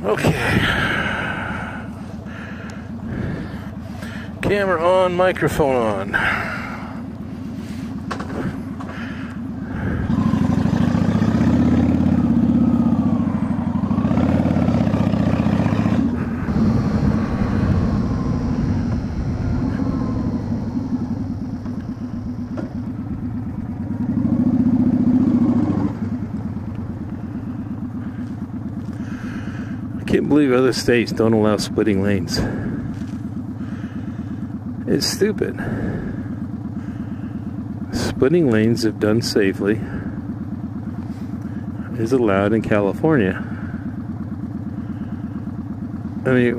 Okay. Camera on, microphone on. I can't believe other states don't allow splitting lanes. It's stupid. Splitting lanes, if done safely, is allowed in California. I mean,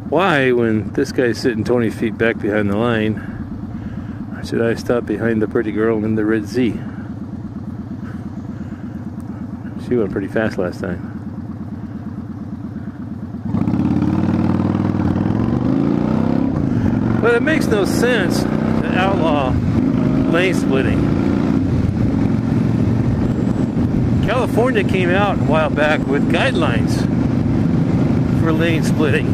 why, when this guy's sitting 20 feet back behind the line, should I stop behind the pretty girl in the red Z? She went pretty fast last time. But it makes no sense to outlaw lane splitting. California came out a while back with guidelines for lane splitting.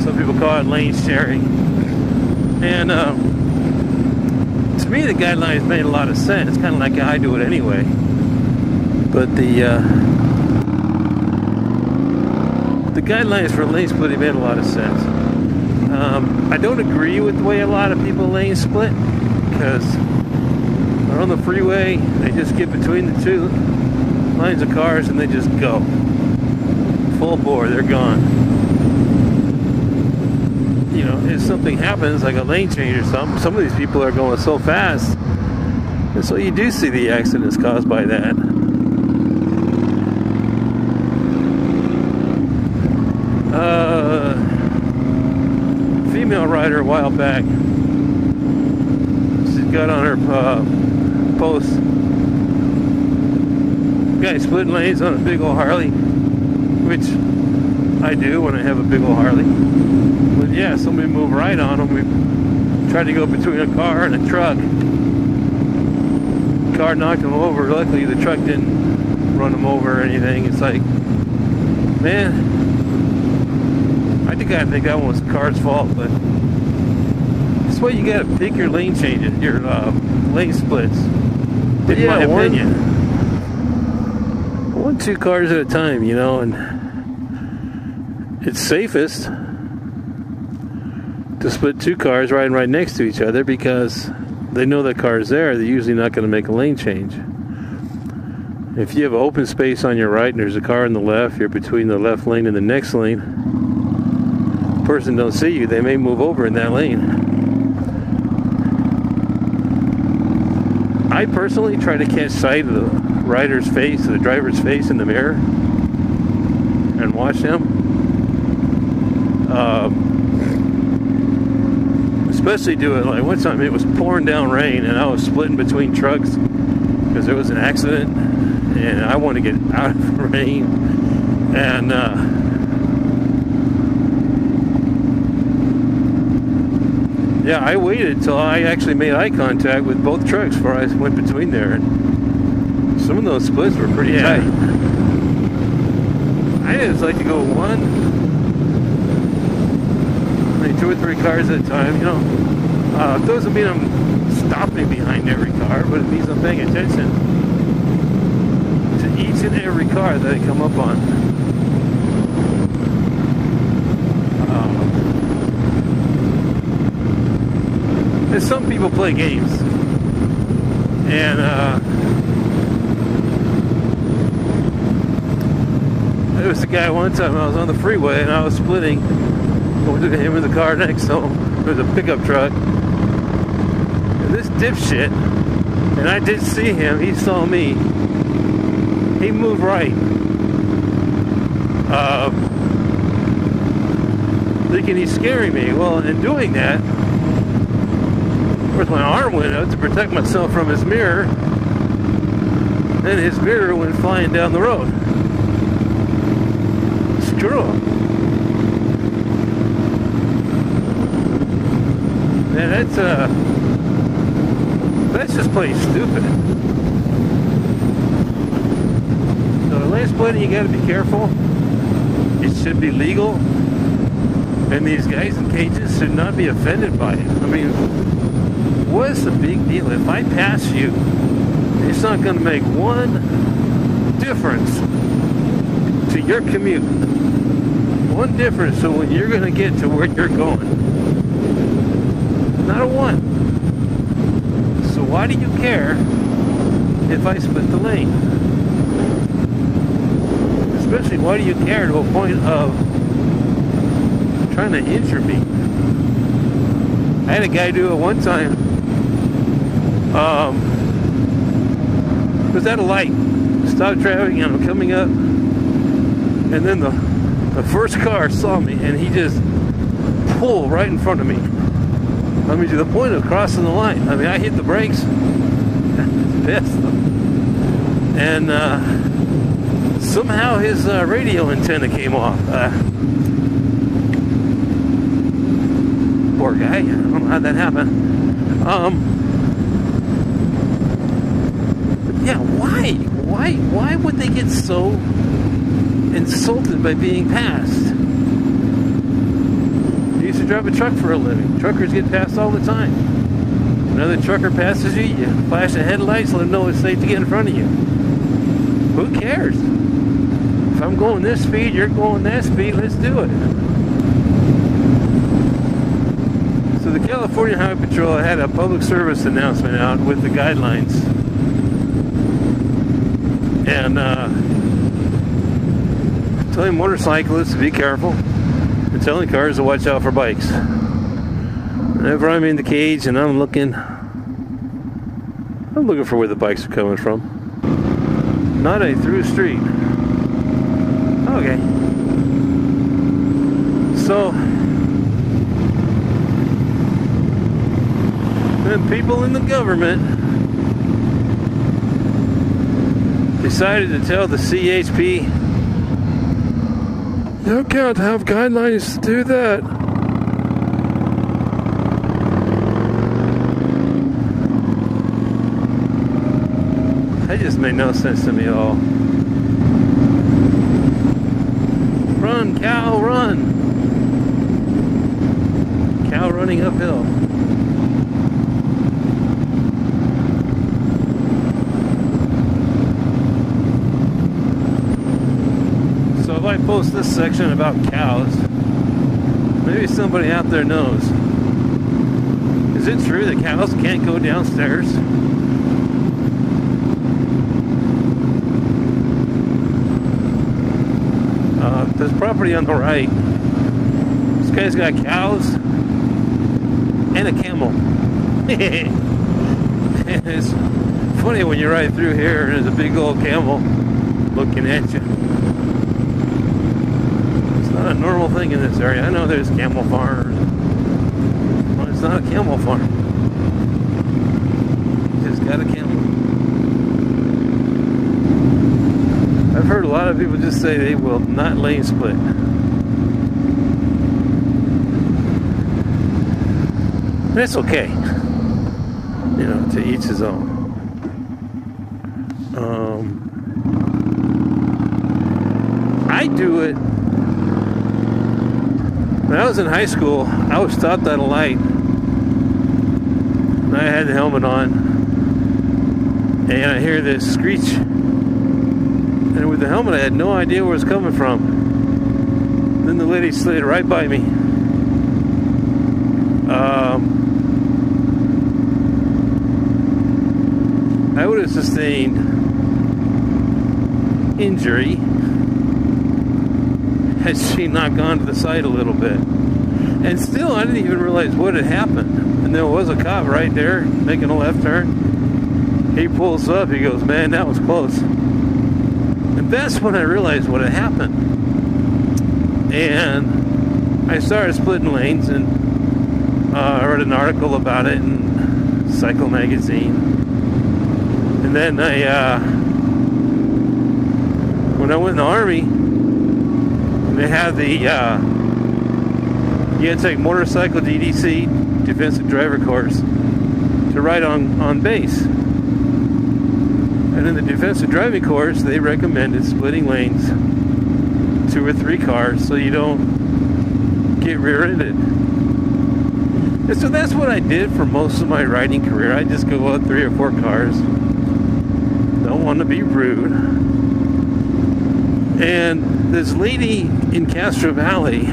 Some people call it lane sharing. And to me, the guidelines made a lot of sense. It's kind of like how I do it anyway. But the guidelines for lane splitting made a lot of sense. I don't agree with the way a lot of people lane split, because they're on the freeway, they just get between the two lines of cars and they just go. Full bore, they're gone. You know, if something happens, like a lane change or something, some of these people are going so fast, and so you do see the accidents caused by that. Female rider a while back, she got on her post, guy splitting lanes on a big old Harley, which I do when I have a big old Harley. But yeah, somebody moved right on him. We tried to go between a car and a truck. The car knocked him over. Luckily the truck didn't run him over or anything. It's like, man, I think that one was the car's fault, but that's why you gotta pick your lane changes, your lane splits. In my opinion, one, two cars at a time, you know, and it's safest to split two cars riding right next to each other because they know that car's there. They're usually not going to make a lane change. If you have open space on your right and there's a car on the left, you're between the left lane and the next lane. Person don't see you, they may move over in that lane. I personally try to catch sight of the rider's face, the driver's face in the mirror, and watch them. Especially do it like one time it was pouring down rain and I was splitting between trucks because there was an accident and I wanted to get out of the rain, and yeah, I waited till I actually made eye contact with both trucks before I went between there. And some of those splits were pretty tight. I just like to go one, maybe 2 or 3 cars at a time, you know. It doesn't mean I'm stopping behind every car, but it means I'm paying attention to each and every car that I come up on. Some people play games, and there was a guy one time I was on the freeway and I was splitting. I was looking at him in the car next to him. There was a pickup truck, and this dipshit, and I did see him, he saw me, he moved right, thinking he's scaring me. Well, in doing that, of course, my arm went out to protect myself from his mirror, and his mirror went flying down the road. Screw him. Man, that's just plain stupid. So the lane lane splitting, you got to be careful. It should be legal, and these guys in cages should not be offended by it. I mean, what's the big deal? If I pass you, it's not going to make one difference to your commute. One difference to when you're going to get to where you're going. Not a one. So why do you care if I split the lane? Especially, why do you care to a point of trying to injure me? I had a guy do it one time. Was at a light, stopped traffic, and I'm coming up, and then the first car saw me, and he just pulled right in front of me. I mean, to the point of crossing the line. I mean, I hit the brakes, pissed, and somehow his radio antenna came off. Poor guy. I don't know how that happened. Yeah, why would they get so insulted by being passed? I used to drive a truck for a living. Truckers get passed all the time. Another trucker passes you, you flash the headlights, let them know it's safe to get in front of you. Who cares? If I'm going this speed, you're going that speed, let's do it. So the California Highway Patrol had a public service announcement out with the guidelines. And telling motorcyclists to be careful, and telling cars to watch out for bikes. Whenever I'm in the cage and I'm looking for where the bikes are coming from. Not a through street. Okay. So then people in the government decided to tell the CHP, you can't have guidelines to do that. That just made no sense to me at all. Run, cow, run. Cow running uphill. So if I post this section about cows, maybe somebody out there knows. Is it true that cows can't go downstairs? This property on the right, this guy's got cows and a camel. And it's funny when you ride through here and there's a big old camel looking at you. It's not a normal thing in this area. I know there's camel farms, but it's not a camel farm. It's got a camel. I've heard a lot of people just say they will not lane split. And it's okay. You know, to each his own. I do it. When I was in high school, I was stopped at a light. And I had the helmet on. And I hear this screech. And with the helmet, I had no idea where it was coming from. Then the lady slid right by me. I would have sustained injury had she not gone to the side a little bit. And still, I didn't even realize what had happened. And there was a cop right there making a left turn. He pulls up, he goes, man, that was close. And that's when I realized what had happened. And I started splitting lanes, and I read an article about it in Cycle Magazine. And then when I went in the Army, they had the, you had to take motorcycle DDC, defensive driver course, to ride on base. And in the defensive driving course, they recommended splitting lanes, 2 or 3 cars, so you don't get rear-ended. And so that's what I did for most of my riding career. I just go out 3 or 4 cars. Don't want to be rude. And this lady in Castro Valley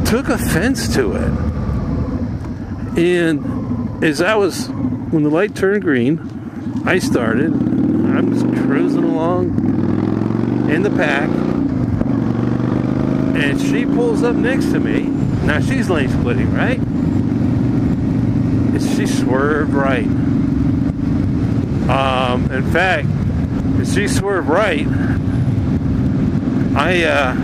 took offense to it. And when the light turned green, I started. I'm just cruising along in the pack. And she pulls up next to me. Now she's lane splitting, right? And she swerved right. In fact, if she swerved right, I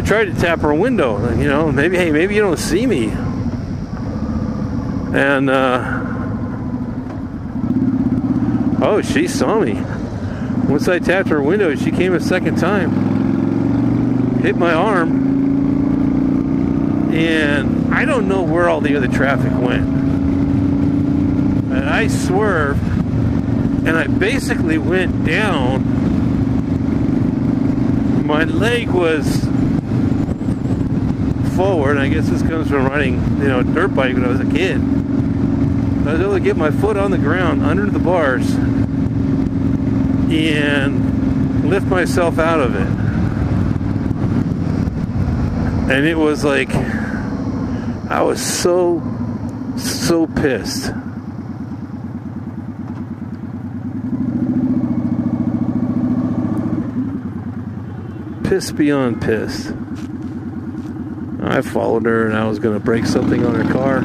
tried to tap her window, you know, maybe you don't see me. And oh, she saw me. Once I tapped her window, she came a second time, hit my arm, and I don't know where all the other traffic went. And I swerved, and I basically went down. My leg was forward. I guess this comes from riding, you know, a dirt bike when I was a kid. I was able to get my foot on the ground under the bars and lift myself out of it. And it was like, I was so pissed. Pissed beyond pissed. I followed her and I was going to break something on her car.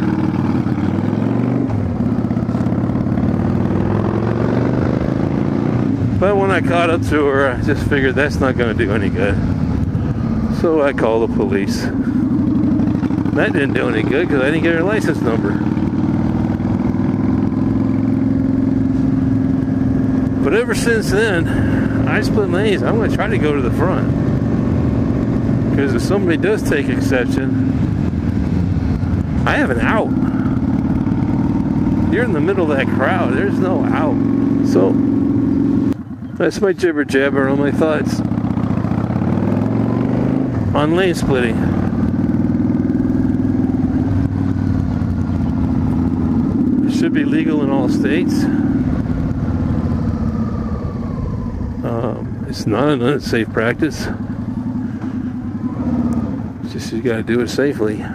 But when I caught up to her, I just figured that's not going to do any good. So I called the police. That didn't do any good because I didn't get her license number. But ever since then, I split lanes. I'm going to try to go to the front. Because if somebody does take exception, I have an out. You're in the middle of that crowd. There's no out. So, that's my jibber jabber on my thoughts on lane splitting. It should be legal in all states. It's not an unsafe practice. Just you got to do it safely.